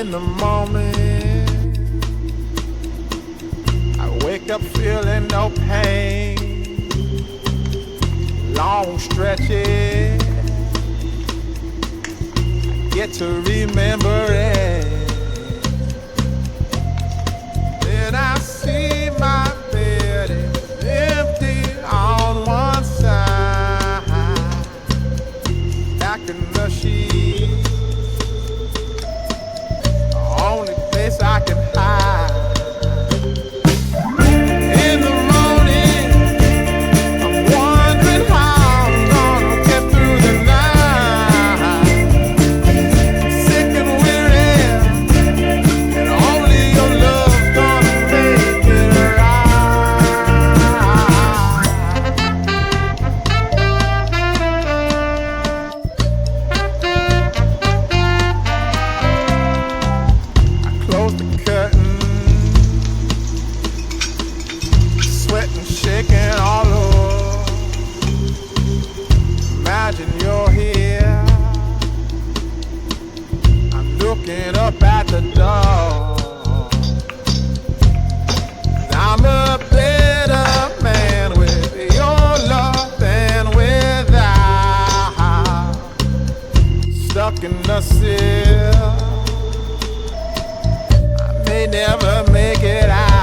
in the morning, I wake up feeling no pain. Long stretches, I get to remember it. Then I see my bed is empty on one side, back in the sheet, the only place I can hide. In the morning, I'm wondering how I'm gonna get through the night. Sick and weary, and only your love's gonna make it right. I close the curtain, sweating, shaking all over. Imagine you're here, I'm looking up at the door. I'm a better man with your love than without. Stuck in the seal, I may never make it out.